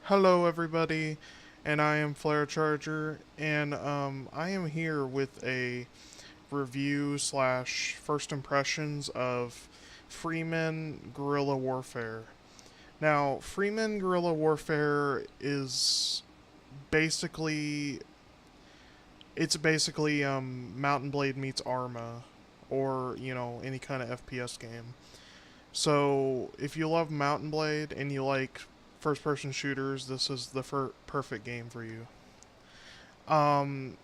Hello, everybody, and I am Flare Charger, and I am here with a review slash first impressions of Freeman Guerrilla Warfare. Now, Freeman Guerrilla Warfare is basically Mountain Blade meets Arma, or any kind of FPS game. So if you love Mountain Blade and you like first person shooters, this is the perfect game for you. Um,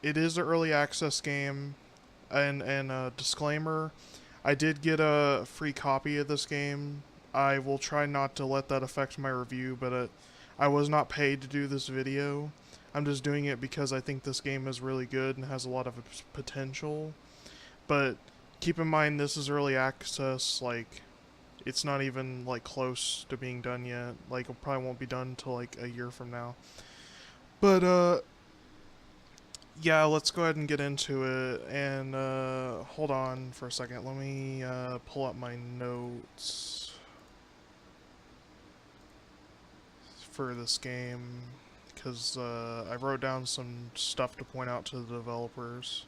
it is an early access game, and a disclaimer, I did get a free copy of this game. I will try not to let that affect my review, but I was not paid to do this video. I'm just doing it because I think this game is really good and has a lot of potential. But keep in mind, this is early access. Like, it's not even like close to being done yet. Like, it probably won't be done until like a year from now. But yeah, let's go ahead and get into it. And hold on for a second. Let me pull up my notes for this game because I wrote down some stuff to point out to the developers.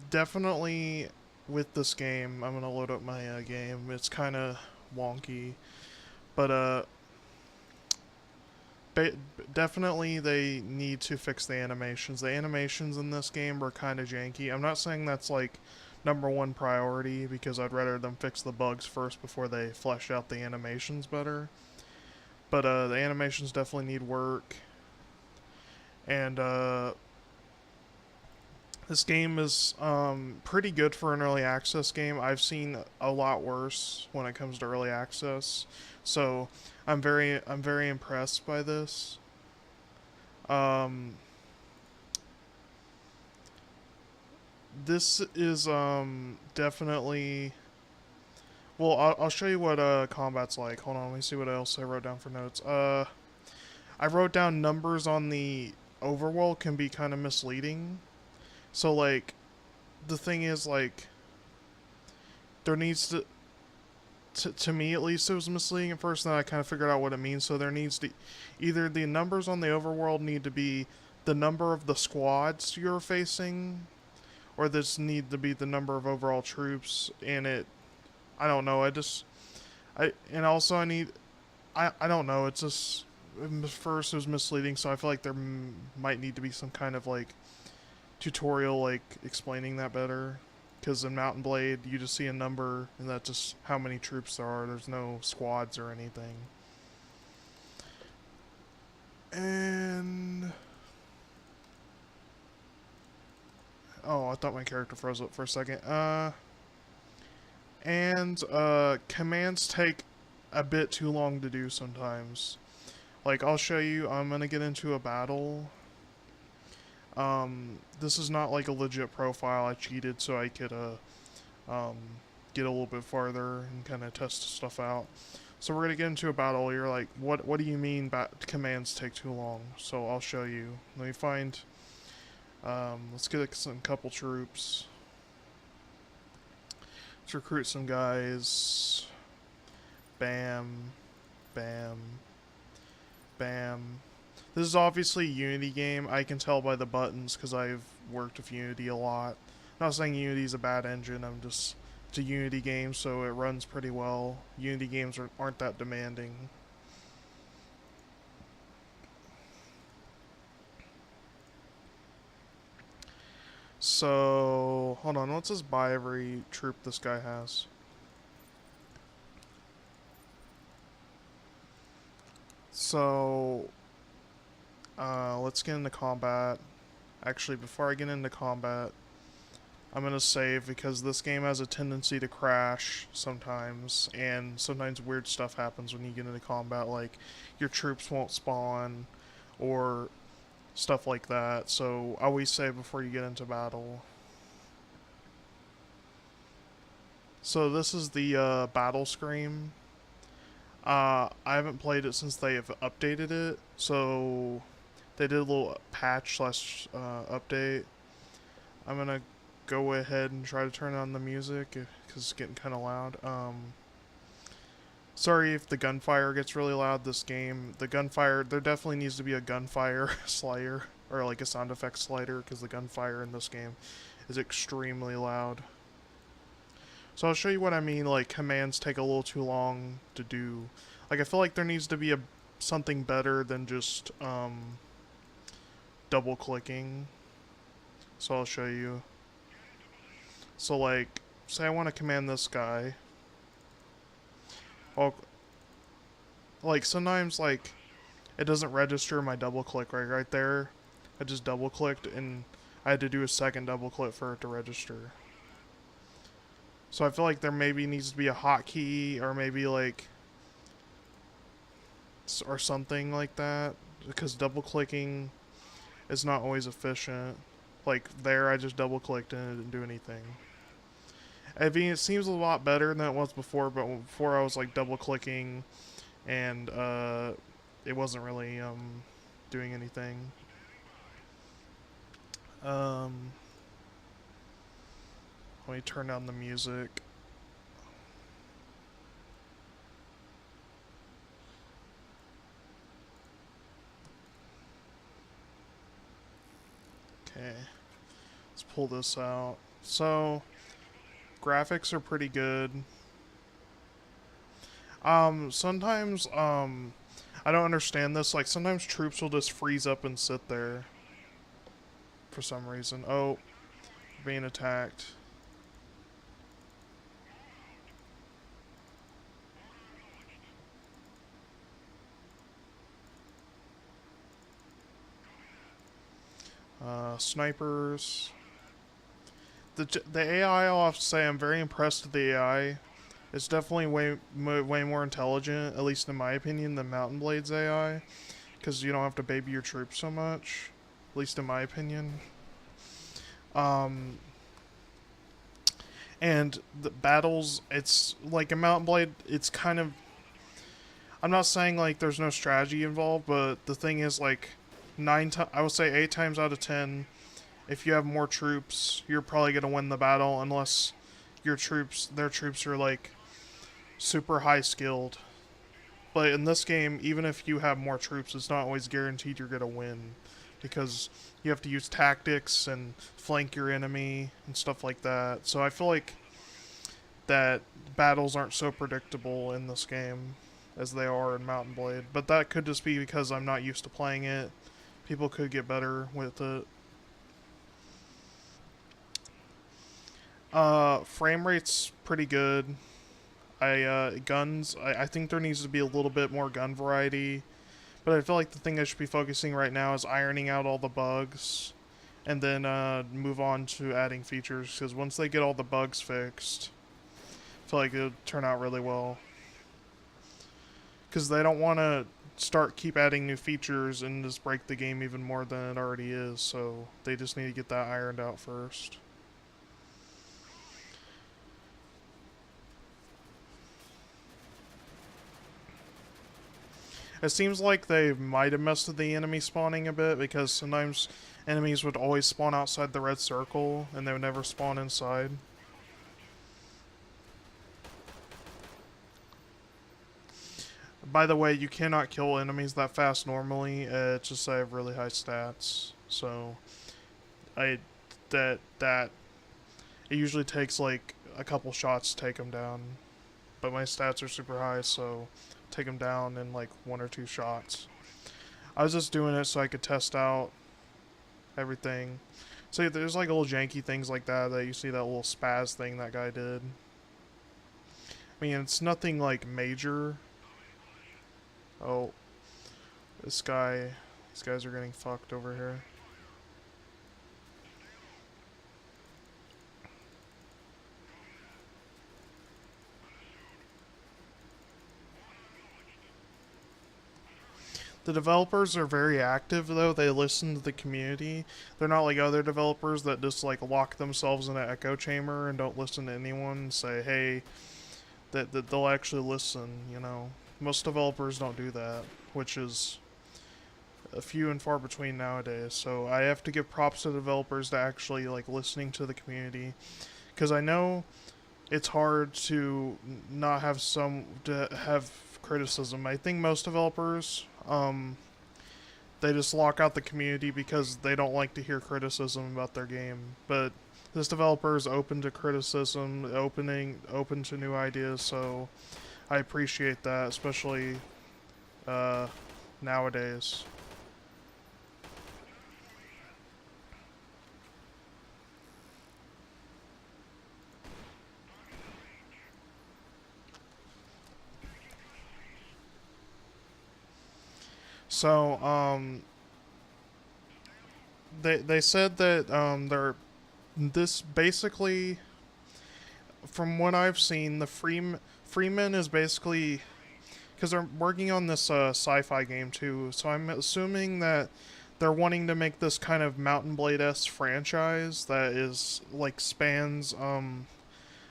Definitely with this game, I'm gonna load up my game. It's kind of wonky, but definitely they need to fix the animations. The animations in this game are kind of janky. I'm not saying that's like number one priority because I'd rather them fix the bugs first before they flesh out the animations better. But the animations definitely need work, and this game is pretty good for an early access game. I've seen a lot worse when it comes to early access, so I'm very impressed by this. Um, this is definitely well. I'll show you what combat's like. Hold on, let me see what else I wrote down for notes. I wrote down numbers on the overworld can be kind of misleading. So like the thing is like there needs to me at least it was misleading at first, and then I kind of figured out what it means. So there needs to either the numbers on the overworld need to be the number of the squads you're facing, or this need to be the number of overall troops. And it, I don't know. And also I need, I don't know. It's just first it was misleading, so I feel like there might need to be some kind of like tutorial like explaining that better. Because in Mountain Blade, you just see a number, and that's just how many troops there are. There's no squads or anything. And oh, I thought my character froze up for a second. And commands take a bit too long to do sometimes. Like I'll show you. I'm gonna get into a battle. This is not like a legit profile. I cheated so I could um, get a little bit farther and kind of test stuff out. So we're gonna get into a battle. You're like, what do you mean commands take too long? So I'll show you. Let me find. Let's get some couple troops. Let's recruit some guys. Bam, bam, bam. This is obviously a Unity game. I can tell by the buttons because I've worked with Unity a lot. I'm not saying Unity's a bad engine. It's a Unity game, so it runs pretty well. Unity games aren't that demanding. So hold on. Let's just buy every troop this guy has. So let's get into combat. Actually, before I get into combat, I'm gonna save because this game has a tendency to crash sometimes, and sometimes weird stuff happens when you get into combat, like your troops won't spawn, or stuff like that. So always save before you get into battle. So this is the battle screen. I haven't played it since they have updated it, so they did a little patch slash update. I'm gonna go ahead and try to turn on the music because it's getting kind of loud. Sorry if the gunfire gets really loud this game. The gunfire, there definitely needs to be a gunfire slider or like a sound effect slider because the gunfire in this game is extremely loud. So I'll show you what I mean, like commands take a little too long to do. Like I feel like there needs to be a something better than just double clicking. So I'll show you. So like say I want to command this guy. I'll, like sometimes like it doesn't register my double click right there. I just double clicked and I had to do a second double click for it to register. So I feel like there maybe needs to be a hotkey or maybe like or something like that because double clicking is not always efficient. Like there I just double clicked and it didn't do anything. I mean it seems a lot better than it was before, but before I was like double clicking and it wasn't really doing anything. Um, Let me turn down the music. Okay, let's pull this out. So, graphics are pretty good. Sometimes, I don't understand this. Like, sometimes troops will just freeze up and sit there for some reason. Oh, being attacked. Snipers. The AI, I'll have to say, I'm very impressed with the AI. It's definitely way more intelligent, at least in my opinion, than Mountain Blade's AI, because you don't have to baby your troops so much, at least in my opinion. Um, and the battles, it's like a Mountain Blade. It's kind of, I'm not saying like there's no strategy involved, but the thing is like I would say 8 times out of 10, if you have more troops, you're probably gonna win the battle unless their troops are like super high skilled. But in this game, even if you have more troops, it's not always guaranteed you're gonna win because you have to use tactics and flank your enemy and stuff like that. So I feel like that battles aren't so predictable in this game as they are in Mountain Blade. But that could just be because I'm not used to playing it. People could get better with it. Frame rate's pretty good. Guns, I think there needs to be a little bit more gun variety. But I feel like the thing I should be focusing right now is ironing out all the bugs. And then move on to adding features. Because once they get all the bugs fixed, I feel like it'll turn out really well. Because they don't want to keep adding new features and just break the game even more than it already is. So they just need to get that ironed out first. It seems like they might have messed with the enemy spawning a bit because sometimes enemies would always spawn outside the red circle and they would never spawn inside. By the way, you cannot kill enemies that fast normally. It's just I have really high stats, so I that it usually takes like a couple shots to take them down. But my stats are super high, so take them down in like 1 or 2 shots. I was just doing it so I could test out everything. So there's like little janky things like that you see that little spaz thing that guy did. I mean, it's nothing like major. Oh, these guys are getting fucked over here. The developers are very active though. They listen to the community. They're not like other developers that just like lock themselves in an echo chamber and don't listen to anyone and say, "Hey," that they'll actually listen, you know. Most developers don't do that, which is a few and far between nowadays. So I have to give props to developers to actually like listening to the community because I know it's hard to not have some to have criticism. I think most developers they just lock out the community because they don't like to hear criticism about their game. But this developer is open to criticism, open to new ideas, so I appreciate that, especially uh, nowadays. So they said that they're this basically, from what I've seen, the Freeman is basically because they're working on this sci-fi game too. So I'm assuming that they're wanting to make this kind of Mountain Blade-esque franchise that is like spans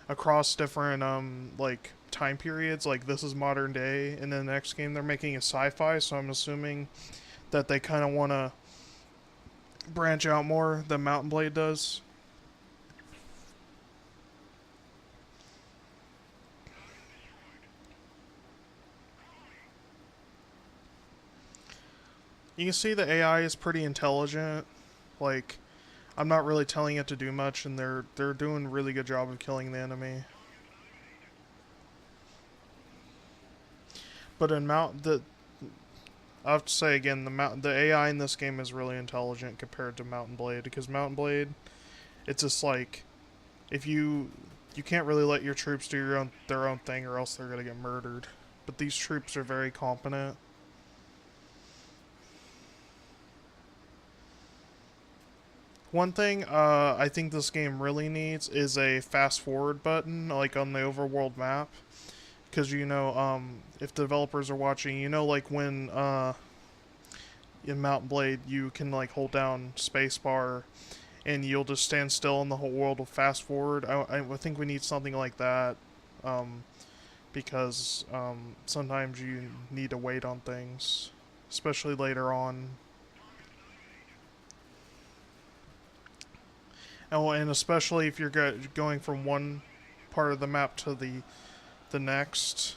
across different like time periods. Like this is modern day, and then the next game they're making a sci-fi. So I'm assuming that they kind of want to branch out more than Mountain Blade does. You can see the AI is pretty intelligent. Like I'm not really telling it to do much, and they're doing a really good job of killing the enemy. But in Mount the I have to say again, the AI in this game is really intelligent compared to Mountain Blade, because Mountain Blade, it's just like if you can't really let your troops do their own thing, or else they're gonna get murdered. But these troops are very competent. One thing I think this game really needs is a fast forward button, like on the overworld map, because if developers are watching, like when in Mountain Blade you can like hold down spacebar and you'll just stand still and the whole world will fast forward. I think we need something like that, um, because sometimes you need to wait on things, especially later on. And especially if you're going from one part of the map to the next,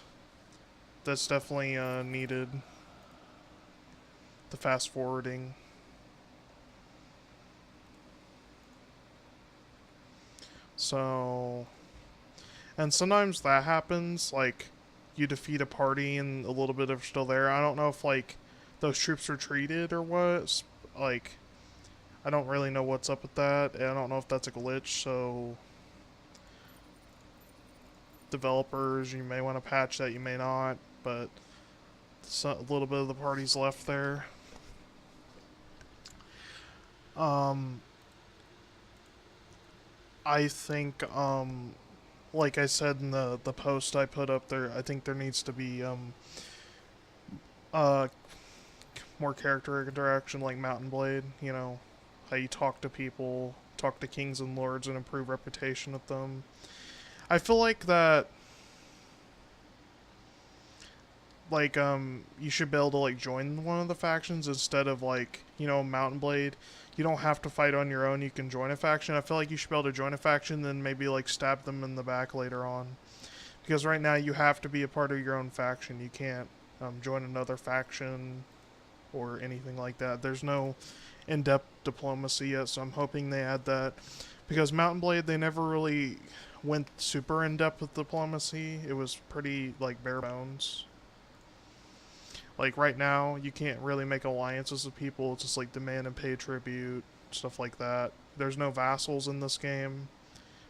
that's definitely needed. The fast forwarding. So, and sometimes that happens. Like, you defeat a party and a little bit of still there. I don't know if like those troops are treated or what. Like, I don't really know what's up with that. And I don't know if that's a glitch. So, developers, you may want to patch that. You may not. But a little bit of the party's left there. Um, I think like I said in the post I put up there, I think there needs to be uh more character interaction like Mountain Blade. How you talk to people, talk to kings and lords, and improve reputation with them. I feel like that like you should be able to like join one of the factions instead of like Mountain Blade. You don't have to fight on your own. You can join a faction. I feel like you should be able to join a faction, then maybe like stab them in the back later on. Because right now you have to be a part of your own faction. You can't join another faction or anything like that. There's no in-depth diplomacy yet, so I'm hoping they add that. Because Mountain Blade, they never really went super in-depth with diplomacy. It was pretty like bare bones. Like right now, you can't really make alliances with people. It's just like demand and pay tribute, stuff like that. There's no vassals in this game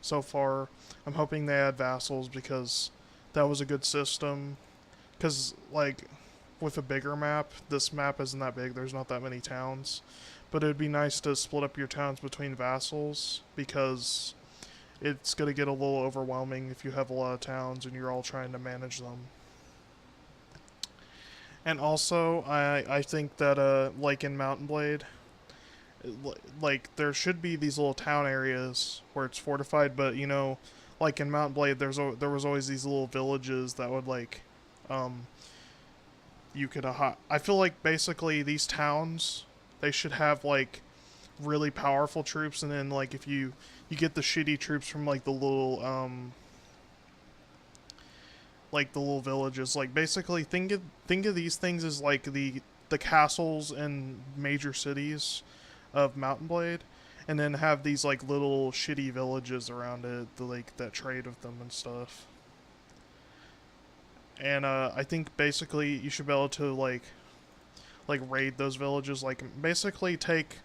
so far. I'm hoping they add vassals because that was a good system. Because like with a bigger map, this map isn't that big. There's not that many towns, but it'd be nice to split up your towns between vassals because it's gonna get a little overwhelming if you have a lot of towns and you're all trying to manage them. And also, I think that like in Mountain Blade, like there should be these little town areas where it's fortified, but like in Mountain Blade, there was always these little villages that would like, um, you could I feel like basically these towns they should have like really powerful troops, and then like if you get the shitty troops from like the little like the little villages. Like basically, think of these things as like the castles in major cities of Mountain Blade, and then have these like little shitty villages around it, like that trade with them and stuff. And I think basically you should be able to like raid those villages, like basically take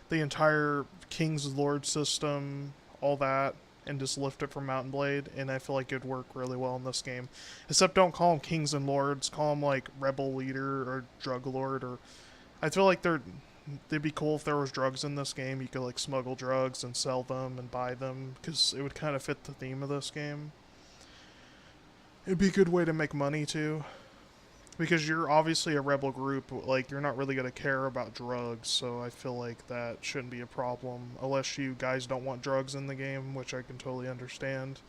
the entire King's Lord system, all that, and just lift it from Mountain Blade, and I feel like it'd work really well in this game. Except don't call them Kings and Lords, call them like Rebel Leader or Drug Lord, or I feel like they'd be cool if there was drugs in this game. You could like smuggle drugs and sell them and buy them, because it would kind of fit the theme of this game. It'd be a good way to make money too, because you're obviously a rebel group, like you're not really going to care about drugs, so I feel like that shouldn't be a problem unless you guys don't want drugs in the game, which I can totally understand.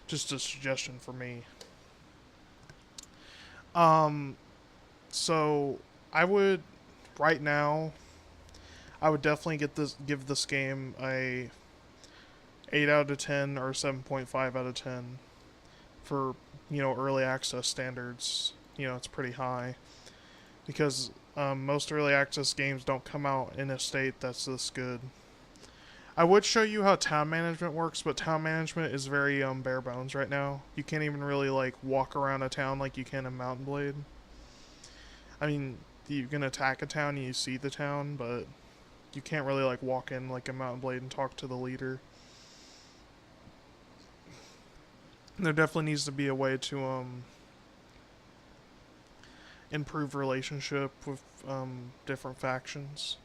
Just a suggestion for me. um so I would, right now, I would definitely give this game a 8 out of 10 or 7.5 out of 10 for, early access standards. It's pretty high, because most early access games don't come out in a state that's this good. I would show you how town management works, but town management is very bare bones right now. You can't even really like walk around a town like you can in Mountain Blade. I mean, you can attack a town and you see the town, but you can't really like walk in like a Mountain Blade and talk to the leader. There definitely needs to be a way to improve relationship with different factions.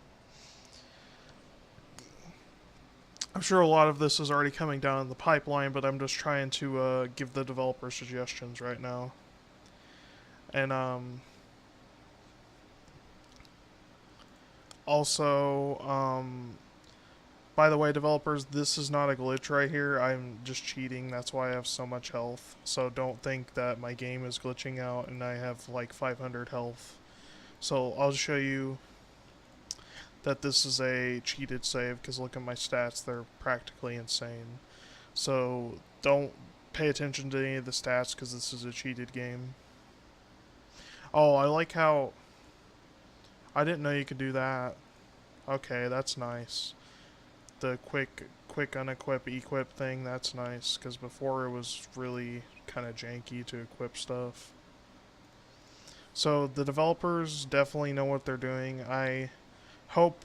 I'm sure a lot of this is already coming down in the pipeline, but I'm just trying to give the developer suggestions right now. And also, by the way, developers, this is not a glitch right here. I'm just cheating. That's why I have so much health. So don't think that my game is glitching out and I have like 500 health. So I'll show you that this is a cheated save, because look at my stats. They're practically insane. So don't pay attention to any of the stats, because this is a cheated game. Oh, I like how... I didn't know you could do that. Okay, that's nice. The quick unequip equip thing, that's nice, because before it was really kind of janky to equip stuff. So the developers definitely know what they're doing. I hope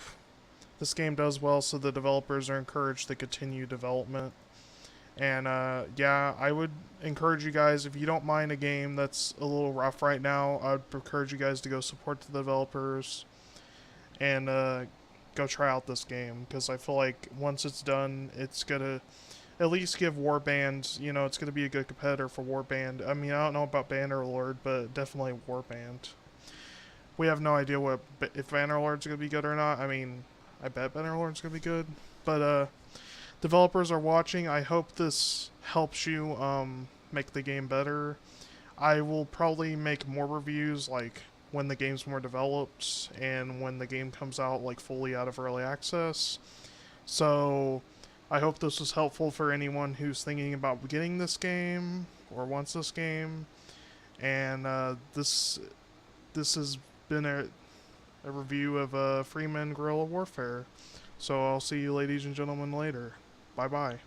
this game does well, so the developers are encouraged to continue development. And yeah, I would encourage you guys, if you don't mind a game that's a little rough right now, I would encourage you guys to go support the developers and go try out this game, because I feel like once it's done, it's gonna at least give Warband, it's gonna be a good competitor for Warband. I mean, I don't know about Bannerlord, but definitely Warband. We have no idea if Bannerlord's gonna be good or not. I mean, I bet Bannerlord's gonna be good, but developers are watching. I hope this helps you make the game better. I will probably make more reviews like when the game's more developed and when the game comes out like fully out of early access. So I hope this was helpful for anyone who's thinking about getting this game or wants this game. And this has been a review of Freeman Guerrilla Warfare. So I'll see you ladies and gentlemen later. Bye bye.